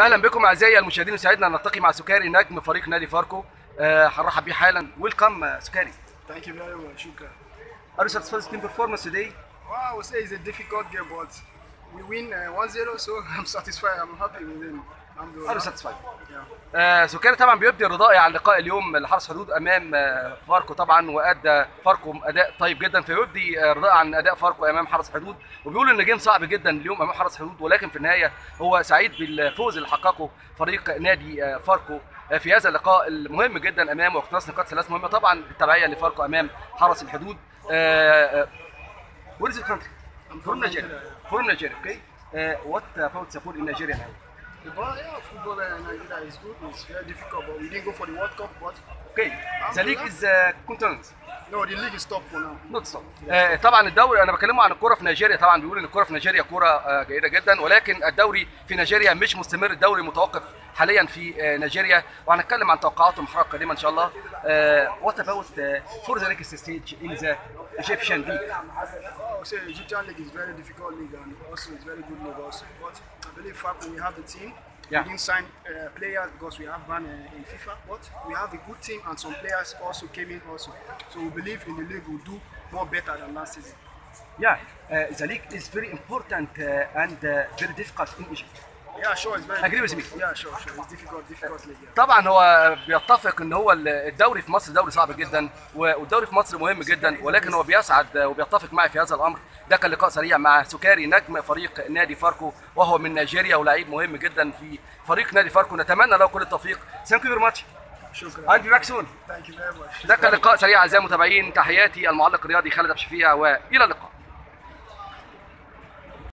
اهلا بكم اعزائي المشاهدين، يسعدنا ان نلتقي مع سكاري نجم فريق نادي فاركو. هنرحب بيه حالا. ويلكم سكاري. Thank you very much, Shuka. Are you satisfied with team performance today? Well, I would say it's a difficult game, but we win 1-0, so I'm satisfied. I'm happy with him. I'm Are you satisfied? Yeah. سكاري طبعا بيبدي رضائي عن لقاء اليوم لحرس حدود امام فاركو طبعا، وادى فاركو اداء طيب جدا، فيبدي رضائي عن اداء فاركو امام حرس حدود، وبيقول ان جيم صعب جدا اليوم امام حرس حدود، ولكن في النهايه هو سعيد بالفوز اللي حققه فريق نادي فاركو في هذا اللقاء المهم جدا امام واقتناص نقاط ثلاث مهمه طبعا بالتبعيه لفاركو امام حرس الحدود. Where is the country? I'm From Nigeria. From Nigeria, okay. What about support in Nigeria now? The ball, yeah, football in Nigeria is good. It's very difficult, but we didn't go for the World Cup. But Okay. The league is content. no, the league is top for now. نوت ستوب. طبعا الدوري انا بكلمه عن الكوره في نيجيريا، طبعا بيقول ان الكوره في نيجيريا كوره جيده جدا، ولكن الدوري في نيجيريا مش مستمر، الدوري متوقف حاليا في نيجيريا، وهنتكلم عن توقعاتهم الحلقه القادمه ان شاء الله. وات اباوت فور ذا نيكست ستيج ان ذا ايجيبشن ليج؟ I would say the Egyptian league is very difficult league, and also it's very good league also. But I believe Falcon, we have the team. Yeah. We didn't sign players because we have ban in FIFA, but we have a good team and some players also came in also. So we believe in the league will do more better than last season. Yeah, the league is very important and very difficult in Egypt. Yeah, sure, it's very Agree with difficult. Yeah, sure. It's difficult league. Yeah. طبعا هو بيتفق ان هو الدوري في مصر دوري صعب جدا، والدوري في مصر مهم جدا، ولكن هو بيسعد وبيتفق معي في هذا الامر. ده كان لقاء سريع مع سكاري نجم فريق نادي فاركو، وهو من نيجيريا ولاعيب مهم جدا في فريق نادي فاركو. نتمنى له كل التوفيق. ثانك يو فيري ماتش. شكرا. I'll be back soon. Thank you very much. ده كان لقاء سريع اعزائي المتابعين، تحياتي المعلق الرياضي خالد ابو شفيع، والى اللقاء.